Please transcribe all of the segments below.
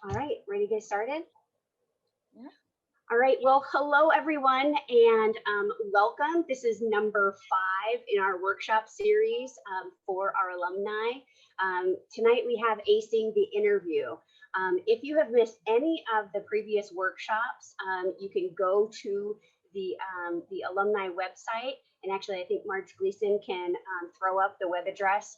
All right, ready to get started? Yeah. All right, well, hello everyone and welcome. This is number 5 in our workshop series for our alumni. Tonight we have Acing the Interview. If you have missed any of the previous workshops, you can go to the alumni website. And actually, I think Marge Gleason can throw up the web address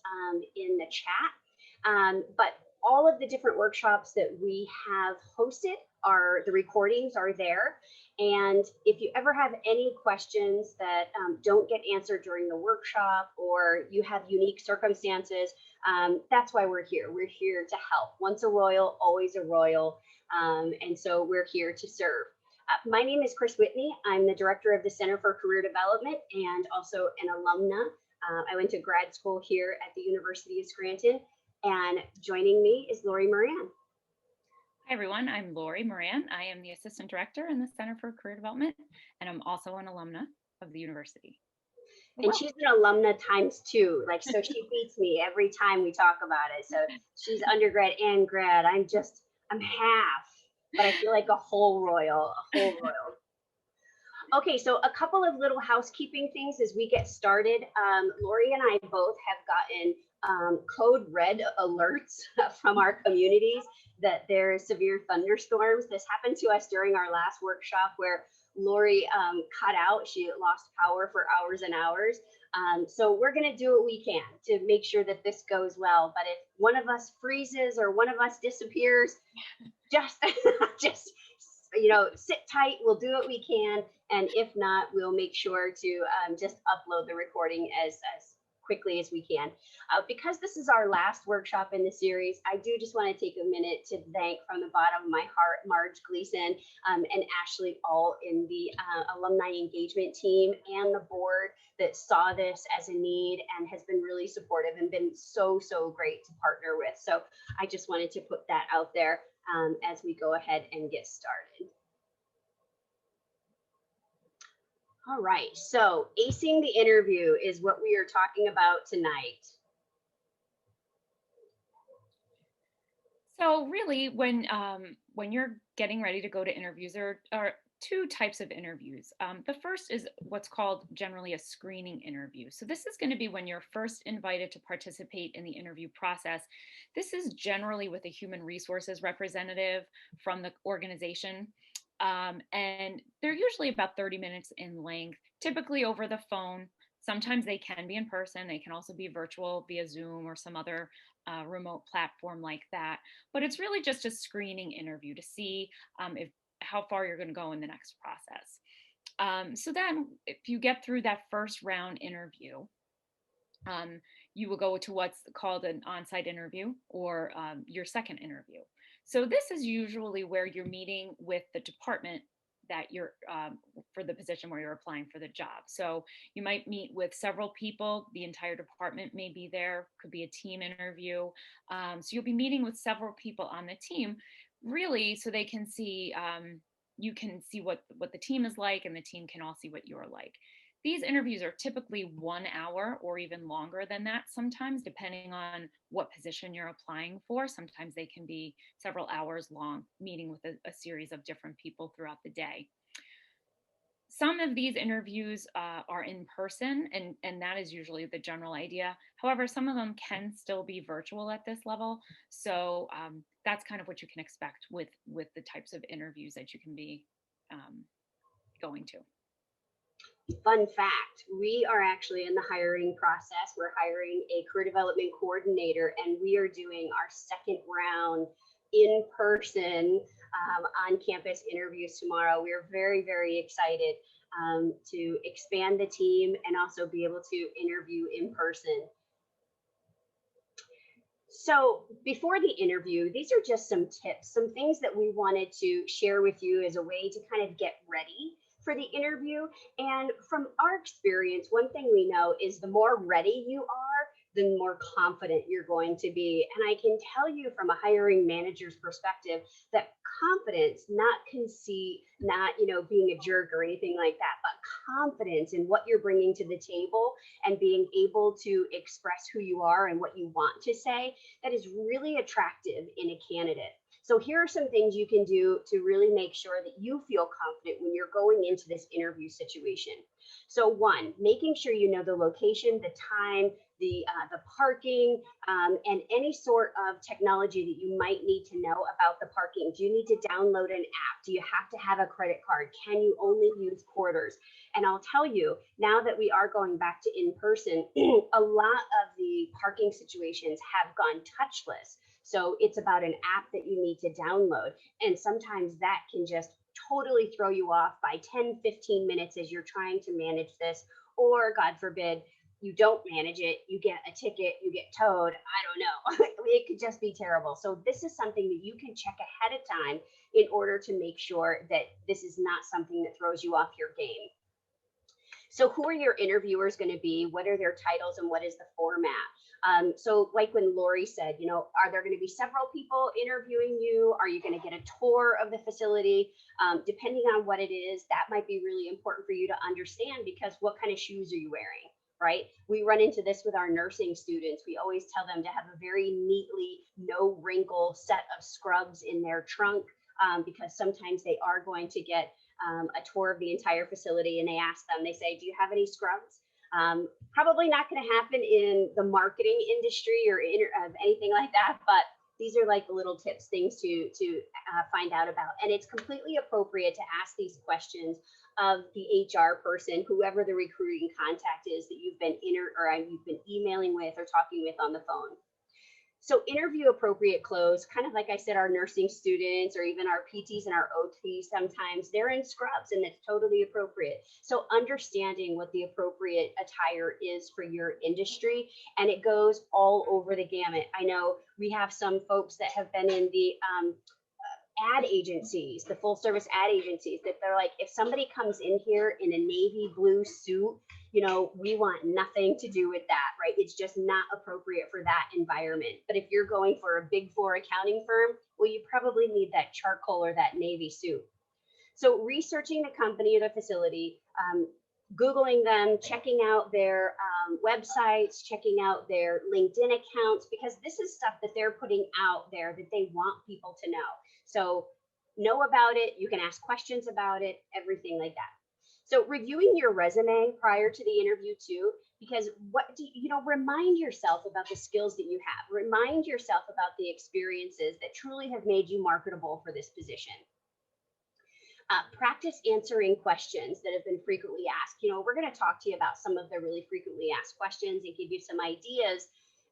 in the chat. But all of the different workshops that we have hosted are the recordings are there. And if you ever have any questions that don't get answered during the workshop, or you have unique circumstances, that's why we're here. We're here to help. Once a Royal, always a Royal. And so we're here to serve. My name is Chris Whitney. I'm the director of the Center for Career Development and also an alumna. I went to grad school here at the University of Scranton. And joining me is Lori Moran. Hi, everyone. I'm Lori Moran. I am the Assistant Director in the Center for Career Development, and I'm also an alumna of the university. And she's an alumna times 2. Like, so she beats me every time we talk about it. So she's undergrad and grad. I'm half, but I feel like a whole Royal. Okay, so a couple of little housekeeping things as we get started. Lori and I both have gotten code red alerts from our communities that there are severe thunderstorms. This happened to us during our last workshop where Lori cut out. She lost power for hours and hours. So we're going to do what we can to make sure that this goes well. But if one of us freezes or one of us disappears, just sit tight. We'll do what we can. And if not, we'll make sure to just upload the recording as quickly as we can. Because this is our last workshop in the series, I do just want to take a minute to thank from the bottom of my heart Marge Gleason and Ashley all in the alumni engagement team and the board that saw this as a need and has been really supportive and been so great to partner with. So I just wanted to put that out there as we go ahead and get started. All right, so acing the interview is what we are talking about tonight. So really, when you're getting ready to go to interviews, there are 2 types of interviews. The first is what's called generally a screening interview. So this is going to be when you're first invited to participate in the interview process. This is generally with a human resources representative from the organization. And they're usually about 30 minutes in length, typically over the phone. Sometimes they can be in person. They can also be virtual via Zoom or some other remote platform like that. But it's really just a screening interview to see how far you're going to go in the next process. So then if you get through that first round interview, you will go to what's called an on-site interview or your second interview. So this is usually where you're meeting with the department that you're for the position where you're applying for the job. So you might meet with several people. The entire department may be there, could be a team interview. So you'll be meeting with several people on the team, really, so they can see, you can see what the team is like, and the team can all see what you're like. These interviews are typically 1 hour or even longer than that sometimes, depending on what position you're applying for. Sometimes they can be several hours long, meeting with a series of different people throughout the day. Some of these interviews are in person, and that is usually the general idea. However, some of them can still be virtual at this level. So that's kind of what you can expect with the types of interviews that you can be going to. Fun fact, we are actually in the hiring process. We're hiring a career development coordinator, and we are doing our second round in person on campus interviews tomorrow. We're very excited to expand the team and also be able to interview in person. So before the interview, these are just some tips, some things that we wanted to share with you as a way to kind of get ready for the interview. And from our experience, one thing we know is the more ready you are, the more confident you're going to be. And I can tell you from a hiring manager's perspective that confidence, not conceit, not being a jerk or anything like that, but confidence in what you're bringing to the table and being able to express who you are and what you want to say, that is really attractive in a candidate. So here are some things you can do to really make sure that you feel confident when you're going into this interview situation. So one, making sure you know the location, the time, the parking, and any sort of technology that you might need to know about the parking. Do you need to download an app? Do you have to have a credit card? Can you only use quarters? And I'll tell you, now that we are going back to in person, a lot of the parking situations have gone touchless. So it's about an app that you need to download. And sometimes that can just totally throw you off by 10, 15 minutes as you're trying to manage this. Or, God forbid, you don't manage it, you get a ticket, you get towed. I don't know. It could just be terrible. So this is something that you can check ahead of time in order to make sure that this is not something that throws you off your game. So who are your interviewers going to be? What are their titles and what is the format? So like when Lori said, you know, are there going to be several people interviewing you? Are you going to get a tour of the facility? Depending on what it is, that might be really important for you to understand, because what kind of shoes are you wearing? Right? We run into this with our nursing students. We always tell them to have a very neatly, no wrinkle set of scrubs in their trunk, because sometimes they are going to get a tour of the entire facility, and they ask them, they say, do you have any scrubs? Probably not going to happen in the marketing industry or anything like that, but these are like the little tips, things to find out about. And it's completely appropriate to ask these questions of the HR person, whoever the recruiting contact is that you've been you've been emailing with or talking with on the phone. So interview appropriate clothes, kind of like I said, our nursing students or even our PTs and our OTs, sometimes they're in scrubs and it's totally appropriate. So understanding what the appropriate attire is for your industry, and it goes all over the gamut. I know we have some folks that have been in the ad agencies, the full service ad agencies, that they're like, if somebody comes in here in a navy blue suit, you know, we want nothing to do with that, right? It's just not appropriate for that environment. But if you're going for a big four accounting firm, well, you probably need that charcoal or that navy suit. So researching the company or the facility, Googling them, checking out their websites, checking out their LinkedIn accounts, because this is stuff that they're putting out there that they want people to know. So know about it, you can ask questions about it, everything like that. So reviewing your resume prior to the interview too, because what do you know, remind yourself about the skills that you have, remind yourself about the experiences that truly have made you marketable for this position. Practice answering questions that have been frequently asked. You know, we're going to talk to you about some of the really frequently asked questions and give you some ideas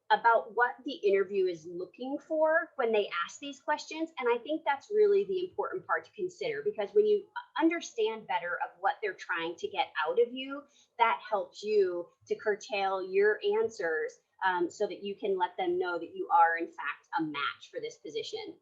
about what the interview is looking for when they ask these questions. And I think that's really the important part to consider, because when you understand better of what they're trying to get out of you, that helps you to curtail your answers, so that you can let them know that you are in fact a match for this position.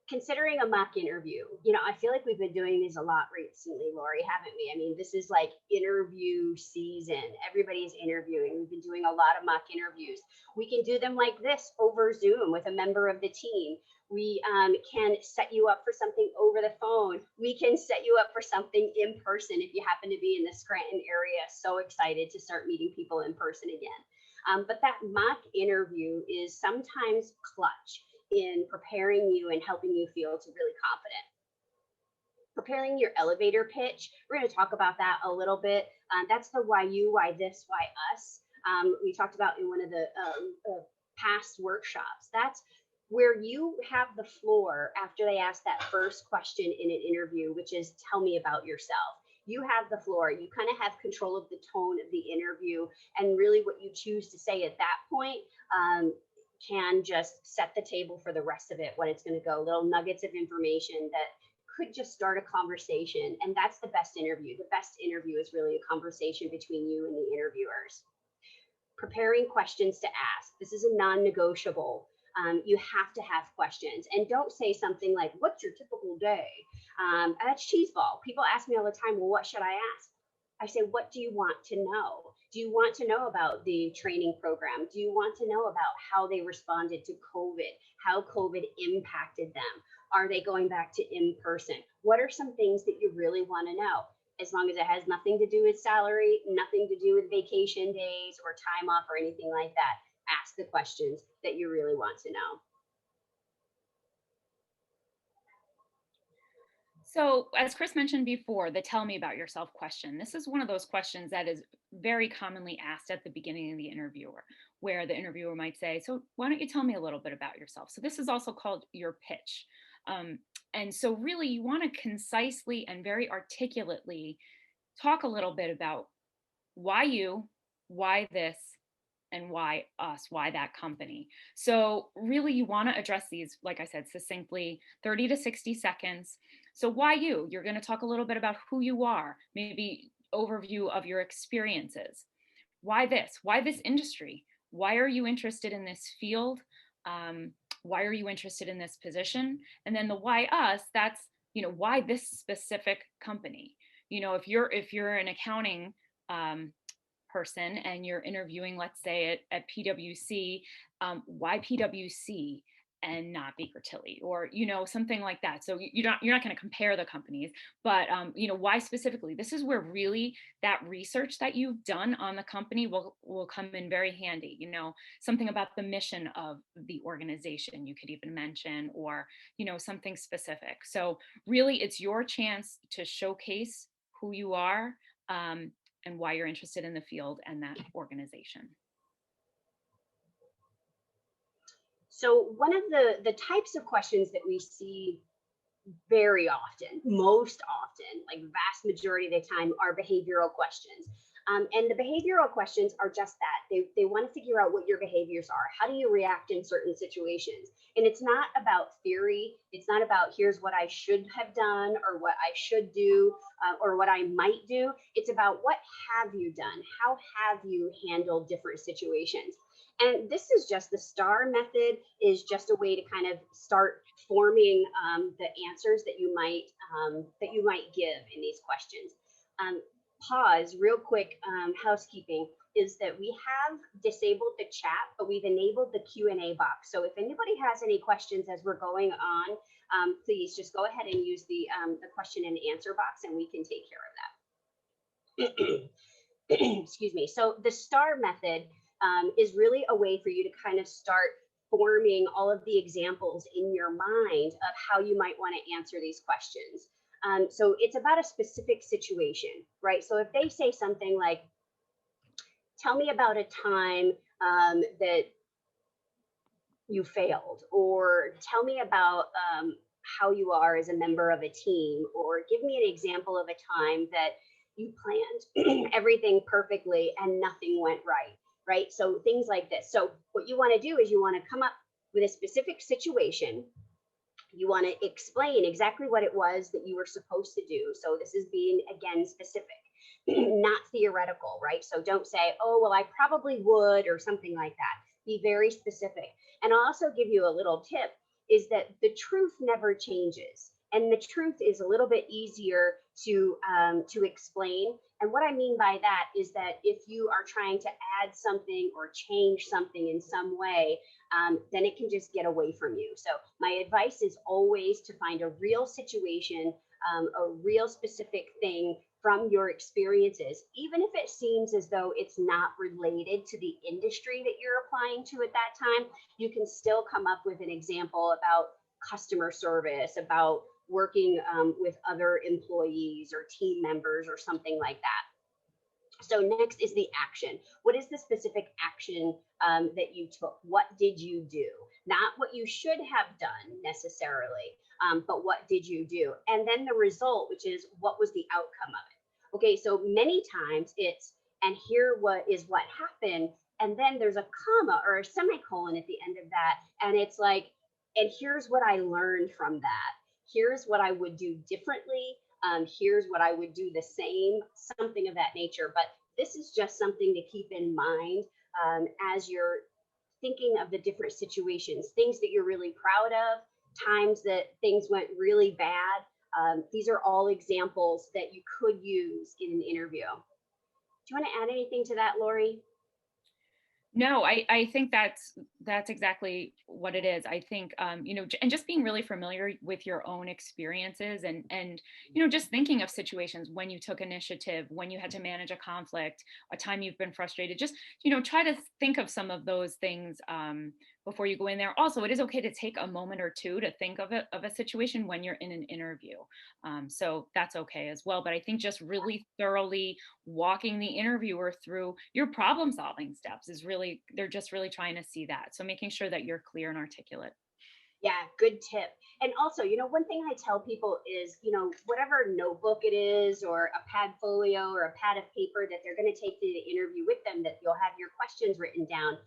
Considering a mock interview, you know, I feel like we've been doing these a lot recently, Lori, haven't we? I mean, this is like interview season. Everybody's interviewing. We've been doing a lot of mock interviews. We can do them like this over Zoom with a member of the team. We can set you up for something over the phone. We can set you up for something in person if you happen to be in the Scranton area. So excited to start meeting people in person again. But that mock interview is sometimes clutch in preparing you and helping you feel to really confident. Preparing your elevator pitch, we're going to talk about that a little bit. That's the why you, why this, why us. We talked about in one of the past workshops. That's where you have the floor after they ask that first question in an interview, which is, tell me about yourself. You have the floor. You kind of have control of the tone of the interview, and really what you choose to say at that point can just set the table for the rest of it, when it's going to go, little nuggets of information that could just start a conversation. And that's the best interview. The best interview is really a conversation between you and the interviewers. Preparing questions to ask. This is a non-negotiable. You have to have questions, and don't say something like, what's your typical day? That's cheeseball. People ask me all the time, well, what should I ask? I say, what do you want to know? Do you want to know about the training program? Do you want to know about how they responded to COVID, how COVID impacted them? Are they going back to in person? What are some things that you really want to know? As long as it has nothing to do with salary, nothing to do with vacation days or time off or anything like that, ask the questions that you really want to know. So, as Chris mentioned before, the tell me about yourself question. This is one of those questions that is very commonly asked at the beginning of the interviewer, where the interviewer might say, so, why don't you tell me a little bit about yourself? So, this is also called your pitch. Um, and so, really, you want to concisely and very articulately talk a little bit about why you, why this, and why us, why that company. So, really, you want to address these, like I said, succinctly, 30 to 60 seconds. So, why you? You're going to talk a little bit about who you are, maybe overview of your experiences. Why this? Why this industry? Why are you interested in this field? Um, why are you interested in this position? And then the why us, that's, why this specific company? If you're an accounting um, person and you're interviewing, let's say at PwC, why PwC and not Baker Tilly, or something like that. So you're not going to compare the companies, but why specifically? This is where really that research that you've done on the company will come in very handy. Something about the mission of the organization you could even mention, or something specific. So really, it's your chance to showcase who you are. And why you're interested in the field and that organization. So one of the types of questions that we see very often, most often, like vast majority of the time, are behavioral questions. And the behavioral questions are just that. They want to figure out what your behaviors are. How do you react in certain situations? And it's not about theory. It's not about here's what I should have done or what I should do or what I might do. It's about what have you done? How have you handled different situations? And this is just the STAR method is just a way to kind of start forming the answers that you might give in these questions. Pause real quick. Housekeeping is that we have disabled the chat, but we've enabled the Q&A box. So if anybody has any questions as we're going on, please just go ahead and use the question and answer box, and we can take care of that. Excuse me. So the STAR method is really a way for you to kind of start forming all of the examples in your mind of how you might want to answer these questions. So it's about a specific situation, right? So if they say something like, tell me about a time that you failed, or tell me about how you are as a member of a team, or give me an example of a time that you planned everything perfectly and nothing went right? So things like this. So what you want to do is you want to come up with a specific situation. You want to explain exactly what it was that you were supposed to do. So this is being, again, specific, not theoretical, right? So don't say, oh, well, I probably would, or something like that. Be very specific. And I'll also give you a little tip is that the truth never changes. And the truth is a little bit easier to explain. And what I mean by that is that if you are trying to add something or change something in some way, then it can just get away from you. So my advice is always to find a real situation, a real specific thing from your experiences, even if it seems as though it's not related to the industry that you're applying to at that time. You can still come up with an example about customer service, about working with other employees or team members or something like that. So next is the action. What is the specific action that you took? What did you do? Not what you should have done necessarily, but what did you do? And then the result, which is what was the outcome of it? Okay, so many times it's, and here what happened, and then there's a comma or a semicolon at the end of that, and it's like, and here's what I learned from that. Here's what I would do differently. Here's what I would do the same, something of that nature. But this is just something to keep in mind as you're thinking of the different situations, things that you're really proud of, times that things went really bad. These are all examples that you could use in an interview. Do you want to add anything to that, Lori? No, I think that's exactly what it is. I think and just being really familiar with your own experiences, and just thinking of situations when you took initiative, when you had to manage a conflict, a time you've been frustrated. Just try to think of some of those things before you go in there. Also, it is okay to take a moment or two to think of a situation when you're in an interview. So that's okay as well. But I think just really thoroughly walking the interviewer through your problem solving steps is really, they're just really trying to see that. So making sure that you're clear and articulate. Yeah, good tip. And also, one thing I tell people is, whatever notebook it is, or a pad folio or a pad of paper that they're going to take to the interview with them, that you'll have your questions written down.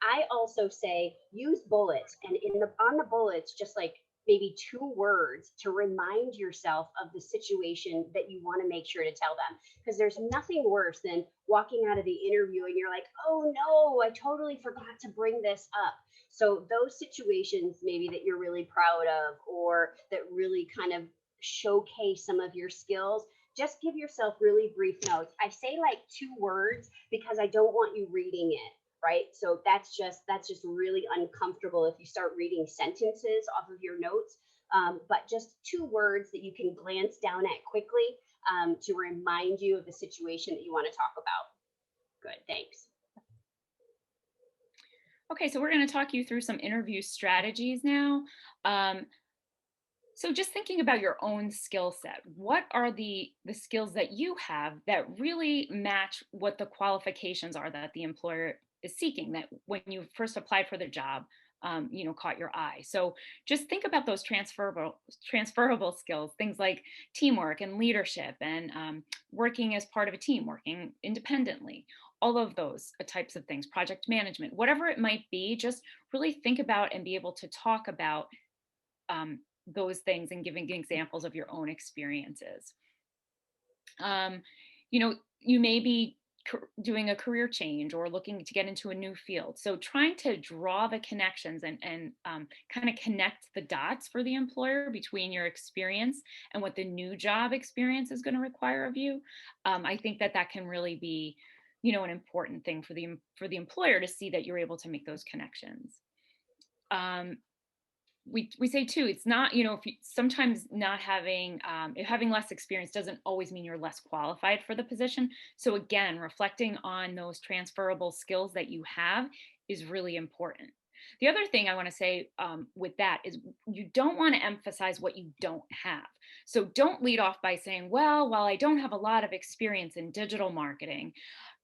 I also say use bullets, and on the bullets, just like maybe 2 words to remind yourself of the situation that you want to make sure to tell them. Because there's nothing worse than walking out of the interview and you're like, oh no, I totally forgot to bring this up. So those situations maybe that you're really proud of, or that really kind of showcase some of your skills, just give yourself really brief notes. I say like 2 words because I don't want you reading it, right? So that's just really uncomfortable if you start reading sentences off of your notes. But just 2 words that you can glance down at quickly, to remind you of the situation that you want to talk about. Good, thanks. Okay, so we're going to talk you through some interview strategies now. So just thinking about your own skill set, what are the skills that you have that really match what the qualifications are that the employer is seeking, that when you first applied for the job, caught your eye. So just think about those transferable skills, things like teamwork and leadership, and working as part of a team, working independently, all of those types of things, project management, whatever it might be. Just really think about and be able to talk about those things and giving examples of your own experiences. You may be doing a career change or looking to get into a new field. So trying to draw the connections and kind of connect the dots for the employer between your experience and what the new job experience is going to require of you. I think that can really be, an important thing for the employer to see that you're able to make those connections. We say too, it's not, if you, sometimes not having having less experience doesn't always mean you're less qualified for the position. So again, reflecting on those transferable skills that you have is really important. The other thing I want to say with that is you don't want to emphasize what you don't have. So don't lead off by saying, well, while I don't have a lot of experience in digital marketing,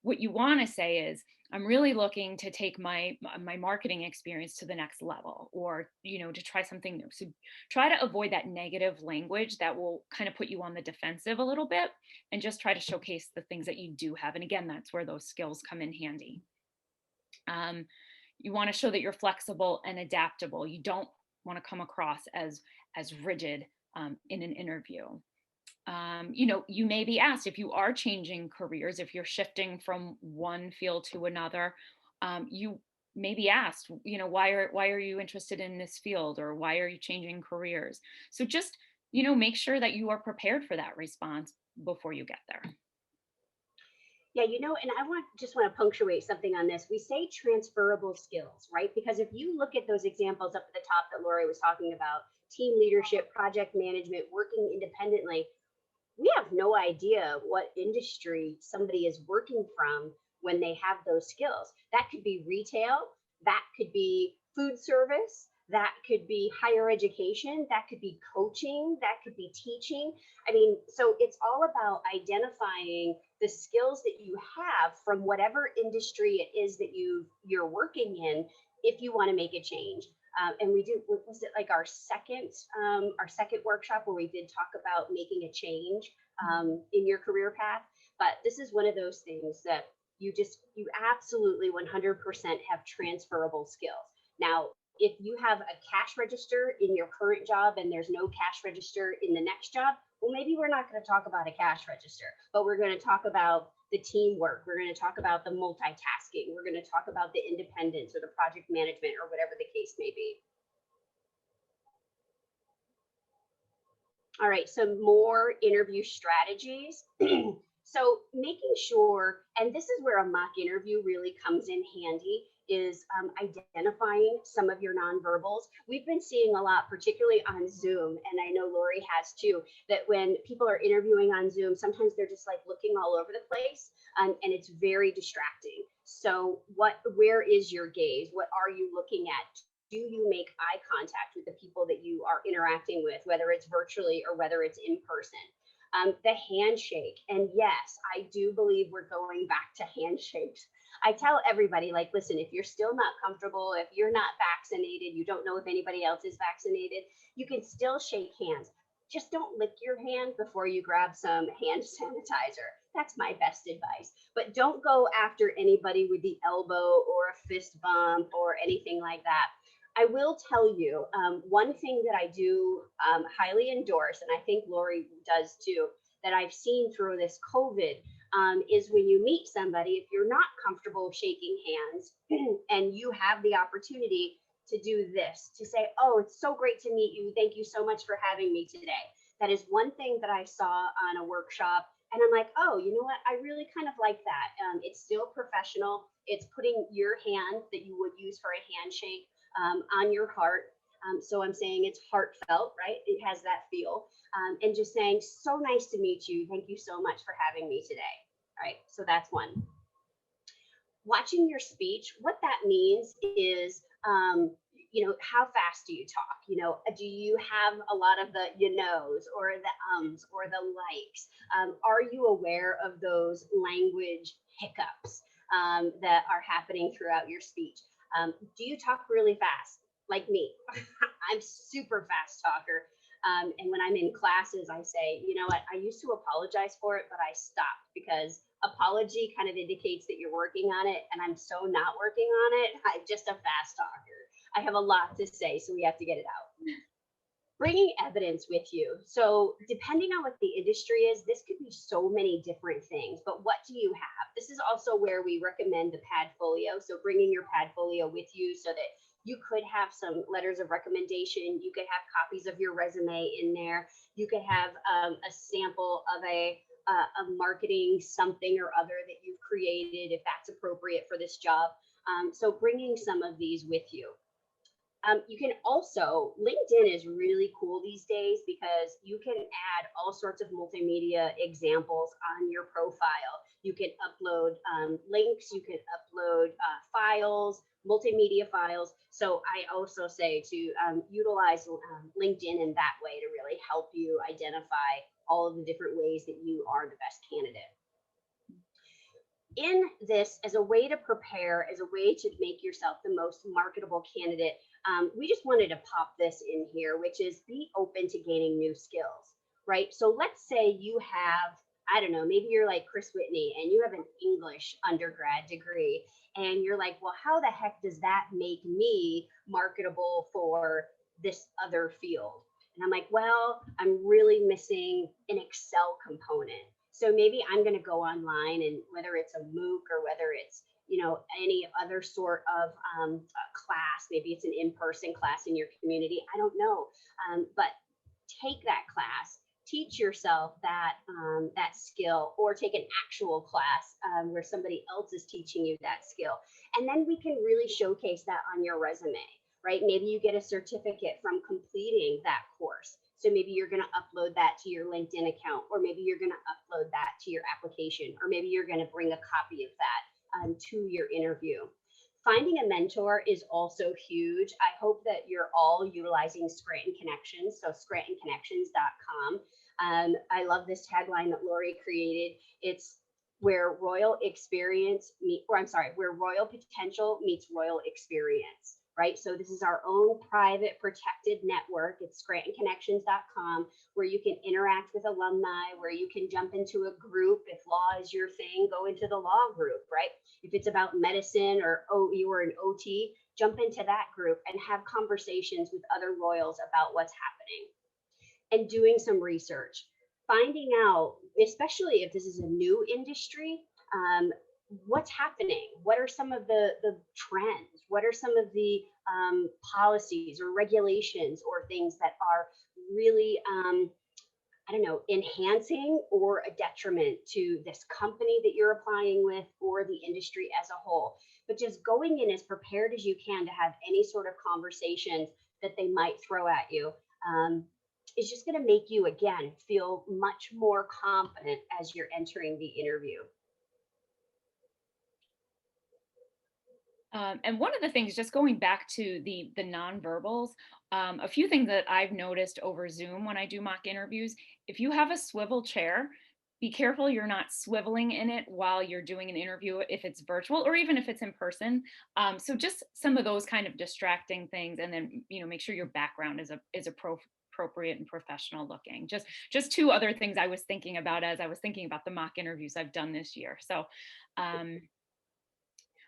what you want to say is, I'm really looking to take my marketing experience to the next level, or to try something new. So try to avoid that negative language that will kind of put you on the defensive a little bit, and just try to showcase the things that you do have. And again, that's where those skills come in handy. You want to show that you're flexible and adaptable. You don't want to come across as rigid in an interview. You may be asked, if you are changing careers, if you're shifting from one field to another, you may be asked, why are you interested in this field, or why are you changing careers? So just, make sure that you are prepared for that response before you get there. Yeah, and I just want to punctuate something on this. We say transferable skills, right? Because if you look at those examples up at the top that Lori was talking about, team leadership, project management, working independently, we have no idea what industry somebody is working from when they have those skills. That could be retail, that could be food service, that could be higher education, that could be coaching, that could be teaching. I mean, so it's all about identifying the skills that you have from whatever industry it is that you're working in, if you want to make a change. And we do, was it like our second workshop where we did talk about making a change in your career path? But this is one of those things that you absolutely 100% have transferable skills. Now, if you have a cash register in your current job and there's no cash register in the next job, well, maybe we're not going to talk about a cash register, but we're going to talk about the teamwork. We're going to talk about the multitasking. We're going to talk about the independence or the project management or whatever the case may be. All right, some more interview strategies. So making sure, and this is where a mock interview really comes in handy, is identifying some of your nonverbals. We've been seeing a lot, particularly on Zoom, and I know Lori has too, that when people are interviewing on Zoom, sometimes they're just like looking all over the place, and it's very distracting. So where is your gaze? What are you looking at? do you make eye contact with the people that you are interacting with, whether it's virtually or whether it's in person? The handshake. And yes, I do believe we're going back to handshakes. I tell everybody, like, listen, if you're still not comfortable, if you're not vaccinated, you don't know if anybody else is vaccinated, you can still shake hands. Just don't lick your hand before you grab some hand sanitizer. That's my best advice. But don't go after anybody with the elbow or a fist bump or anything like that. I will tell you one thing that I do highly endorse, and I think Lori does too, that I've seen through this COVID is when you meet somebody, if you're not comfortable shaking hands and you have the opportunity to do this, to say, oh, it's so great to meet you. Thank you so much for having me today. That is one thing that I saw on a workshop. And I'm like, oh, you know what? I really kind of like that. It's still professional. It's putting your hand that you would use for a handshake on your heart. So I'm saying it's heartfelt, right? It has that feel. And just saying, so nice to meet you. Thank you so much for having me today. All right, so that's one. Watching your speech, what that means is, how fast do you talk? Do you have a lot of the you knows or the ums or the likes? Are you aware of those language hiccups that are happening throughout your speech? Do you talk really fast like me? I'm super fast talker. And when I'm in classes, I say, you know what, I used to apologize for it, but I stopped because apology kind of indicates that you're working on it. And I'm so not working on it. I'm just a fast talker. I have a lot to say, so we have to get it out. Bringing evidence with you. So depending on what the industry is, this could be so many different things, but what do you have? This is also where we recommend the Padfolio. So bringing your Padfolio with you so that you could have some letters of recommendation. You could have copies of your resume in there. You could have a sample of a marketing something or other that you've created if that's appropriate for this job. So bringing some of these with you. You can also, LinkedIn is really cool these days because you can add all sorts of multimedia examples on your profile. You can upload links, you can upload files, multimedia files. So I also say to utilize LinkedIn in that way to really help you identify all of the different ways that you are the best candidate. In this, as a way to prepare, as a way to make yourself the most marketable candidate, we just wanted to pop this in here, which is be open to gaining new skills, right? So let's say you have, I don't know, maybe you're like Chris Whitney and you have an English undergrad degree and you're like, well, how the heck does that make me marketable for this other field? And I'm like, well, I'm really missing an Excel component. So maybe I'm going to go online, and whether it's a MOOC or whether it's any other sort of class, maybe it's an in-person class in your community, I don't know, but take that class, teach yourself that that skill, or take an actual class where somebody else is teaching you that skill, and then we can really showcase that on your resume, right? Maybe you get a certificate from completing that course. So maybe you're going to upload that to your LinkedIn account, or maybe you're going to upload that to your application, or maybe you're going to bring a copy of that to your interview. Finding a mentor is also huge. I hope that you're all utilizing Scranton Connections, so scrantonconnections.com. I love this tagline that Lori created. It's where royal potential meets royal experience. Right? So this is our own private protected network. It's scrantonconnections.com, where you can interact with alumni, where you can jump into a group. If law is your thing, go into the law group, right? If it's about medicine or you are an OT, jump into that group and have conversations with other royals about what's happening. And doing some research, finding out, especially if this is a new industry, what's happening? What are some of the trends? What are some of the policies or regulations or things that are really, enhancing or a detriment to this company that you're applying with or the industry as a whole? But just going in as prepared as you can to have any sort of conversations that they might throw at you is just going to make you, again, feel much more confident as you're entering the interview. And one of the things, just going back to the nonverbals, a few things that I've noticed over Zoom when I do mock interviews, if you have a swivel chair, be careful you're not swiveling in it while you're doing an interview if it's virtual or even if it's in person. So just some of those kind of distracting things, and then make sure your background is appropriate and professional looking. Just two other things I was thinking about as I was thinking about the mock interviews I've done this year. So.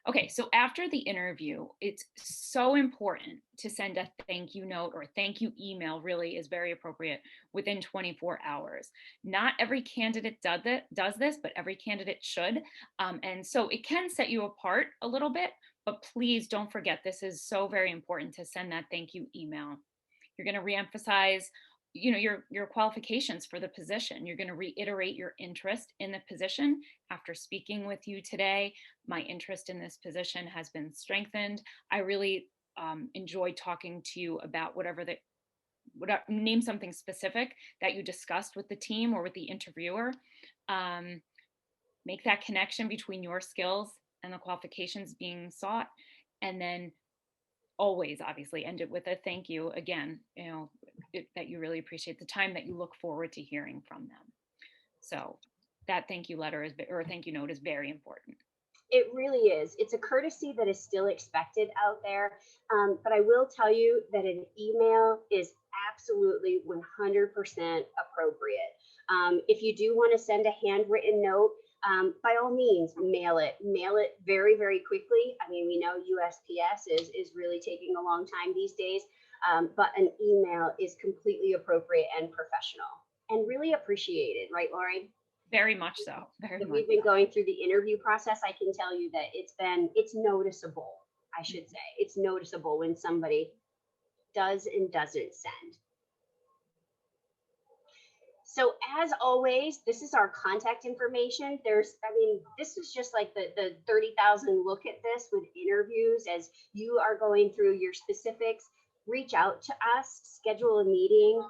Okay, so after the interview, it's so important to send a thank you note or thank you email, really is very appropriate, within 24 hours. Not every candidate does this, but every candidate should. And so it can set you apart a little bit, but please don't forget, this is so very important to send that thank you email. You're going to reemphasize your qualifications for the position. You're going to reiterate your interest in the position. After speaking with you today, my interest in this position has been strengthened. I really enjoyed talking to you about name something specific that you discussed with the team or with the interviewer. Make that connection between your skills and the qualifications being sought, and then always obviously end it with a thank you again, that you really appreciate the time, that you look forward to hearing from them. So that thank you letter or thank you note is very important. It really is. It's a courtesy that is still expected out there. But I will tell you that an email is absolutely 100% appropriate. If you do want to send a handwritten note, by all means, mail it. Mail it very, very quickly. I mean, we know USPS is really taking a long time these days, but an email is completely appropriate and professional and really appreciated, right, Lori? Very much so. Very much we've been going through the interview process, I can tell you that it's noticeable. I should say it's noticeable when somebody does and doesn't send. So as always, this is our contact information. This is just like the 30,000 look at this with interviews. As you are going through your specifics, reach out to us, schedule a meeting.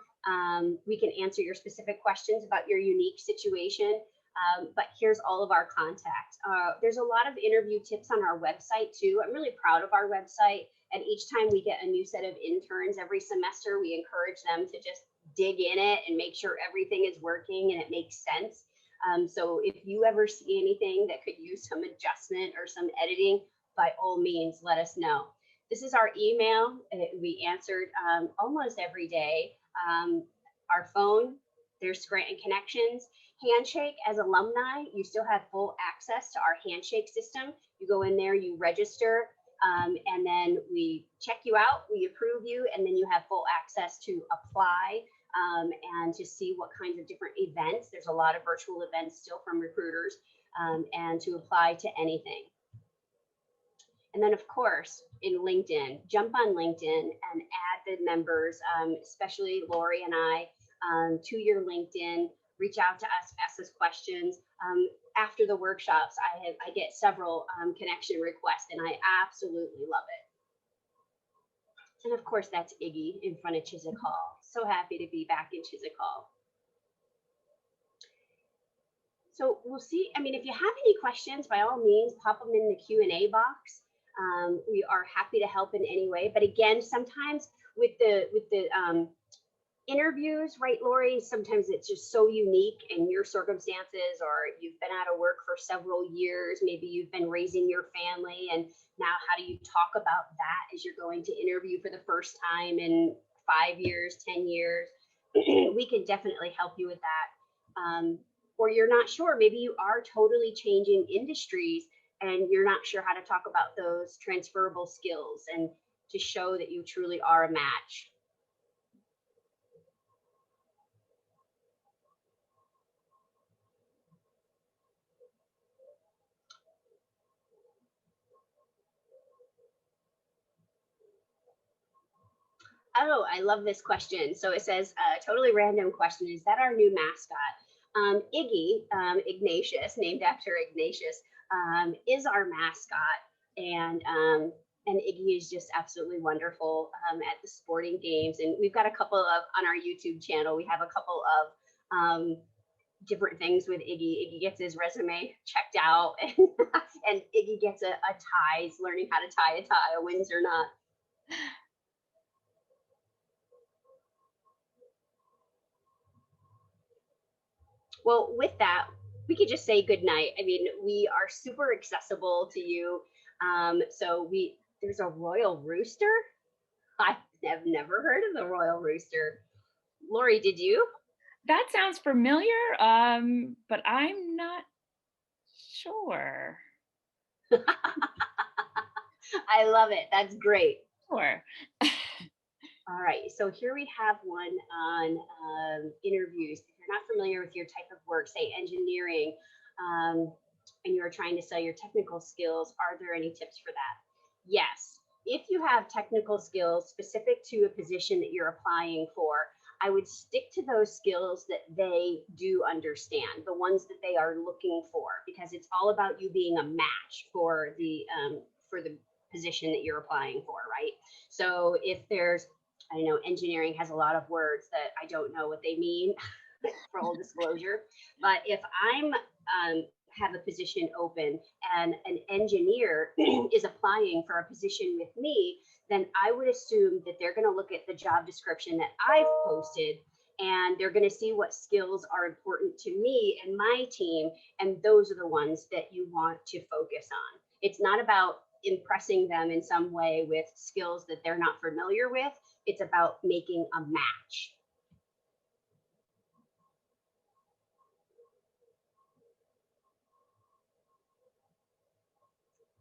We can answer your specific questions about your unique situation. But here's all of our contact. There's a lot of interview tips on our website too. I'm really proud of our website. And each time we get a new set of interns every semester, we encourage them to just dig in it and make sure everything is working and it makes sense. So if you ever see anything that could use some adjustment or some editing, by all means, let us know. This is our email. We answered almost every day. Our phone, there's Scranton Connections. Handshake, as alumni, you still have full access to our handshake system. You go in there, you register, and then we check you out, we approve you, and then you have full access to apply and to see what kinds of different events. There's a lot of virtual events still from recruiters, and to apply to anything. And then, of course, in LinkedIn, jump on LinkedIn and add the members, especially Lori and I, to your LinkedIn. Reach out to us, ask us questions. After the workshops, I get several connection requests, and I absolutely love it. And of course, that's Iggy in front of Chiswick Hall. So happy to be back in Chiswick Hall. So we'll see. I mean, if you have any questions, by all means, pop them in the Q&A box. We are happy to help in any way. But again, sometimes with the interviews, right, Lori, sometimes it's just so unique in your circumstances, or you've been out of work for several years, maybe you've been raising your family, and now how do you talk about that as you're going to interview for the first time in 5 years, 10 years? We can definitely help you with that. Or you're not sure, maybe you are totally changing industries and you're not sure how to talk about those transferable skills and to show that you truly are a match. Oh, I love this question. So it says, totally random question. Is that our new mascot? Iggy, Ignatius, named after Ignatius, is our mascot. And Iggy is just absolutely wonderful at the sporting games. And we've got a couple of, on our YouTube channel, we have a couple of different things with Iggy. Iggy gets his resume checked out, and Iggy gets a tie. He's learning how to tie a tie, a Windsor knot. Well, with that, we could just say good night. I mean, we are super accessible to you. So there's a royal rooster. I have never heard of the royal rooster. Lori, did you? That sounds familiar, but I'm not sure. I love it. That's great. Sure. All right, so here we have one on interviews. If you're not familiar with your type of work, say engineering, and you're trying to sell your technical skills, are there any tips for that? Yes. If you have technical skills specific to a position that you're applying for, I would stick to those skills that they do understand, the ones that they are looking for, because it's all about you being a match for the position that you're applying for, right? So if there's, I know engineering has a lot of words that I don't know what they mean, full disclosure. But if I'm have a position open and an engineer is applying for a position with me, then I would assume that they're going to look at the job description that I've posted, and they're going to see what skills are important to me and my team, and those are the ones that you want to focus on. It's not about impressing them in some way with skills that they're not familiar with. It's about making a match.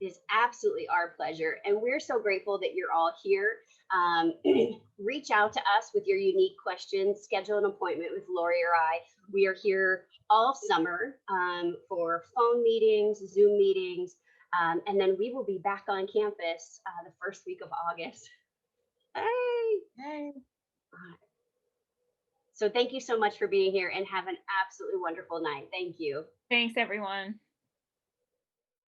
It is absolutely our pleasure. And we're so grateful that you're all here. Reach out to us with your unique questions, schedule an appointment with Lori or I. We are here all summer for phone meetings, Zoom meetings, and then we will be back on campus the first week of August. Hey! Hey. So thank you so much for being here, and have an absolutely wonderful night. Thank you. Thanks, everyone.